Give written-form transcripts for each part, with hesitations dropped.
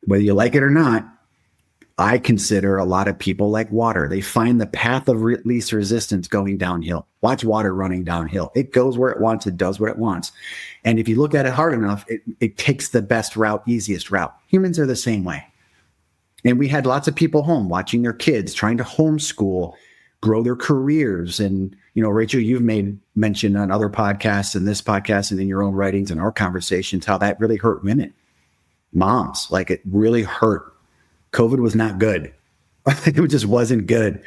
whether you like it or not, I consider a lot of people like water. They find the path of least resistance going downhill. Watch water running downhill. It goes where it wants. It does what it wants. And if you look at it hard enough, it takes the best route, easiest route. Humans are the same way. And we had lots of people home watching their kids, trying to homeschool, grow their careers. And, Rachel, you've made mention on other podcasts and this podcast and in your own writings and our conversations, how that really hurt women, moms. Like, it really hurt. COVID was not good. It just wasn't good.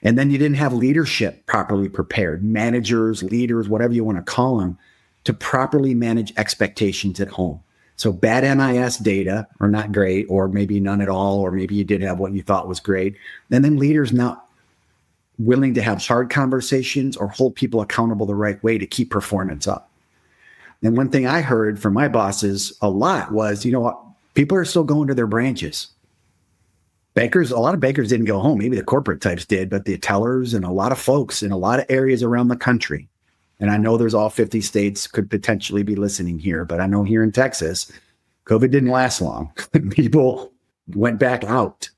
And then you didn't have leadership properly prepared, managers, leaders, whatever you want to call them, to properly manage expectations at home. So bad MIS data are not great, or maybe none at all, or maybe you did have what you thought was great. And then leaders not willing to have hard conversations or hold people accountable the right way to keep performance up. And one thing I heard from my bosses a lot was, people are still going to their branches. A lot of bankers didn't go home. Maybe the corporate types did, but the tellers and a lot of folks in a lot of areas around the country. And I know there's all 50 states could potentially be listening here, but I know here in Texas, COVID didn't last long. People went back out.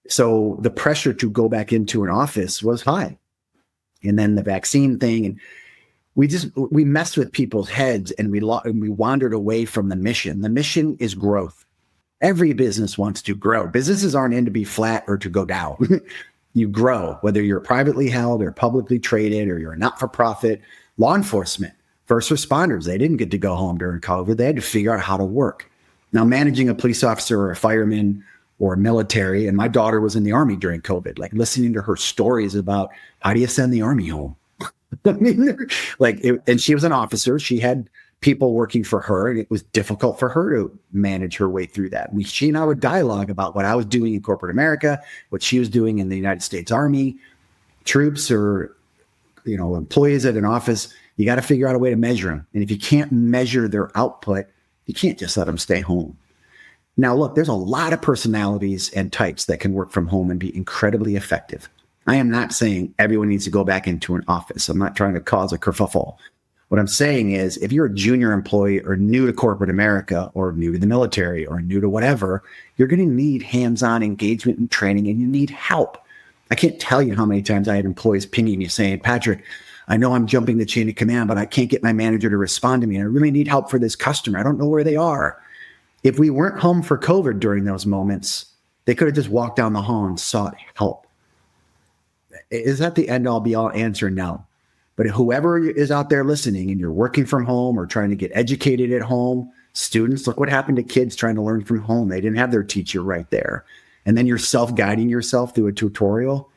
So the pressure to go back into an office was high. And then the vaccine thing, and we messed with people's heads, and we wandered away from the mission. The mission is growth. Every business wants to grow. Businesses aren't in to be flat or to go down. You grow, whether you're privately held or publicly traded, or you're a not-for-profit. Law enforcement, first responders, they didn't get to go home during COVID. They had to figure out how to work. Now, managing a police officer or a fireman or military, and my daughter was in the Army during COVID, like listening to her stories about how do you send the Army home? I mean, and she was an officer. She had people working for her, and it was difficult for her to manage her way through that. She and I would dialogue about what I was doing in corporate America, what she was doing in the United States Army, troops or, employees at an office. You got to figure out a way to measure them. And if you can't measure their output, you can't just let them stay home. Now, look, there's a lot of personalities and types that can work from home and be incredibly effective. I am not saying everyone needs to go back into an office. I'm not trying to cause a kerfuffle. What I'm saying is, if you're a junior employee or new to corporate America or new to the military or new to whatever, you're going to need hands-on engagement and training, and you need help. I can't tell you how many times I had employees pinging me saying, Patrick, I know I'm jumping the chain of command, but I can't get my manager to respond to me. And I really need help for this customer. I don't know where they are. If we weren't home for COVID during those moments, they could have just walked down the hall and sought help. Is that the end all be all answer? No. But whoever is out there listening and you're working from home or trying to get educated at home, students, look what happened to kids trying to learn from home. They didn't have their teacher right there. And then you're self-guiding yourself through a tutorial.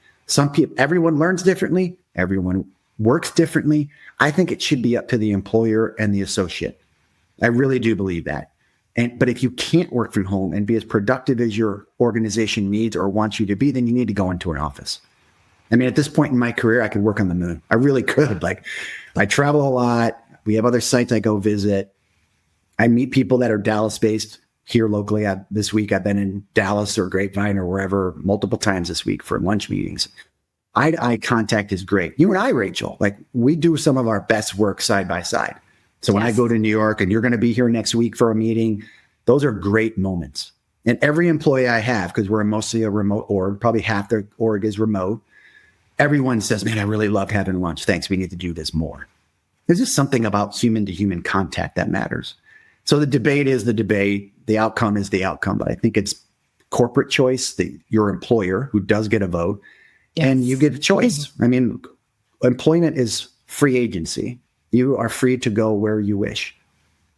Everyone learns differently. Everyone works differently. I think it should be up to the employer and the associate. I really do believe that. But if you can't work from home and be as productive as your organization needs or wants you to be, then you need to go into an office. I mean, at this point in my career, I could work on the moon. I really could. I travel a lot. We have other sites I go visit. I meet people that are Dallas-based here locally. This week, I've been in Dallas or Grapevine or wherever multiple times this week for lunch meetings. Eye-to-eye contact is great. You and I, Rachel, we do some of our best work side by side. So when I go to New York and you're going to be here next week for a meeting, those are great moments. And every employee I have, because we're mostly a remote org, probably half the org is remote, everyone says, man, I really love having lunch. Thanks. We need to do this more. There's just something about human to human contact that matters. So the debate is the debate. The outcome is the outcome. But I think it's corporate choice, your employer who does get a vote, and you get a choice. Mm-hmm. I mean, employment is free agency. You are free to go where you wish.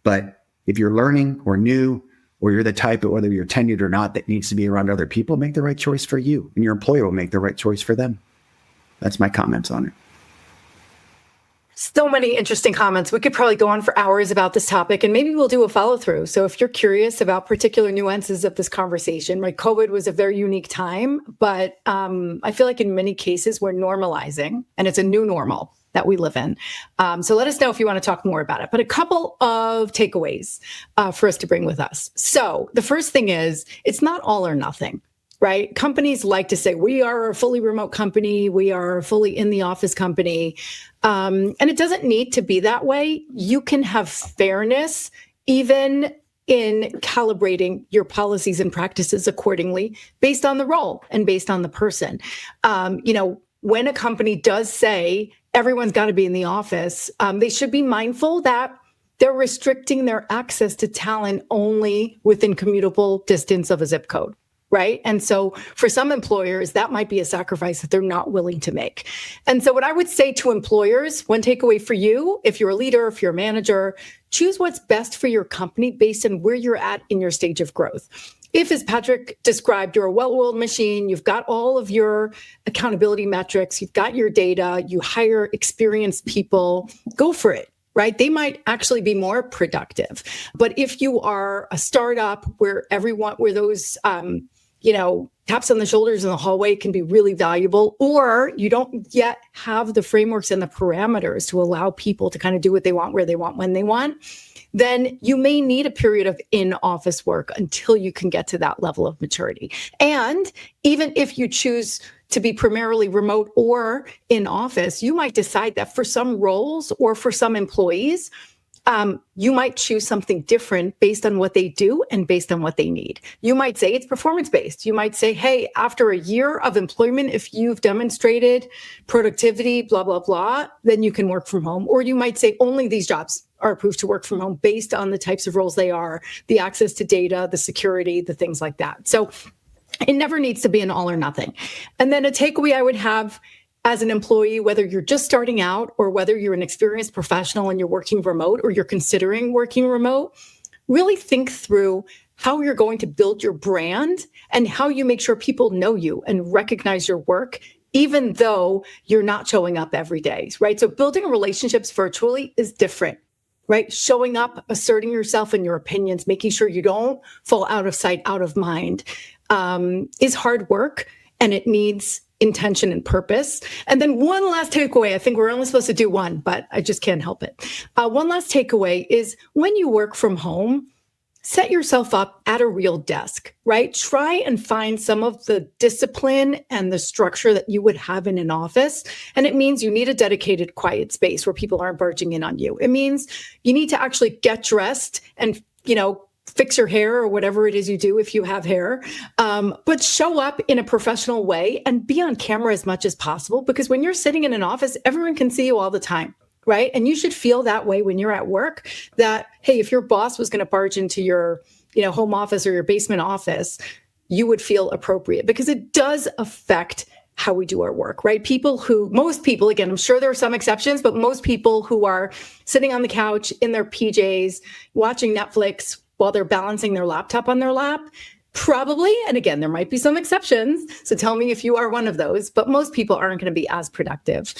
But if you're learning or new, or you're the type of, whether you're tenured or not, that needs to be around other people, make the right choice for you. And your employer will make the right choice for them. That's my comments on it. So many interesting comments. We could probably go on for hours about this topic, and maybe we'll do a follow through. So if you're curious about particular nuances of this conversation, right? COVID was a very unique time, but I feel like in many cases we're normalizing, and it's a new normal that we live in. So let us know if you want to talk more about it. But a couple of takeaways for us to bring with us. So the first thing is, it's not all or nothing. Right? Companies like to say, we are a fully remote company. We are a fully in the office company. And it doesn't need to be that way. You can have fairness even in calibrating your policies and practices accordingly based on the role and based on the person. When a company does say everyone's got to be in the office, they should be mindful that they're restricting their access to talent only within commutable distance of a zip code, right? And so for some employers, that might be a sacrifice that they're not willing to make. And so what I would say to employers, one takeaway for you, if you're a leader, if you're a manager, choose what's best for your company based on where you're at in your stage of growth. If, as Patrick described, you're a well-oiled machine, you've got all of your accountability metrics, you've got your data, you hire experienced people, go for it, right? They might actually be more productive. But if you are a startup where those, taps on the shoulders in the hallway can be really valuable, or you don't yet have the frameworks and the parameters to allow people to kind of do what they want, where they want, when they want, then you may need a period of in-office work until you can get to that level of maturity. And even if you choose to be primarily remote or in office, you might decide that for some roles or for some employees, you might choose something different based on what they do and based on what they need. You might say it's performance-based. You might say, hey, after a year of employment, if you've demonstrated productivity, blah, blah, blah, then you can work from home. Or you might say only these jobs are approved to work from home based on the types of roles they are, the access to data, the security, the things like that. So it never needs to be an all or nothing. And then a takeaway I would have as an employee, whether you're just starting out or whether you're an experienced professional and you're working remote or you're considering working remote, really think through how you're going to build your brand and how you make sure people know you and recognize your work, even though you're not showing up every day, right? So building relationships virtually is different, right? Showing up, asserting yourself and your opinions, making sure you don't fall out of sight, out of mind, is hard work, and it needs intention and purpose. And then one last takeaway, I think we're only supposed to do one, but I just can't help it. One last takeaway is when you work from home, set yourself up at a real desk, right? Try and find some of the discipline and the structure that you would have in an office. And it means you need a dedicated quiet space where people aren't barging in on you. It means you need to actually get dressed and, fix your hair or whatever it is you do if you have hair, but show up in a professional way and be on camera as much as possible, because when you're sitting in an office, everyone can see you all the time, right? And you should feel that way when you're at work, that, hey, if your boss was going to barge into your home office or your basement office, you would feel appropriate, because it does affect how we do our work, right? Most people, again, I'm sure there are some exceptions, but most people who are sitting on the couch in their PJs, watching Netflix while they're balancing their laptop on their lap, probably, and again, there might be some exceptions, so tell me if you are one of those, but most people aren't going to be as productive.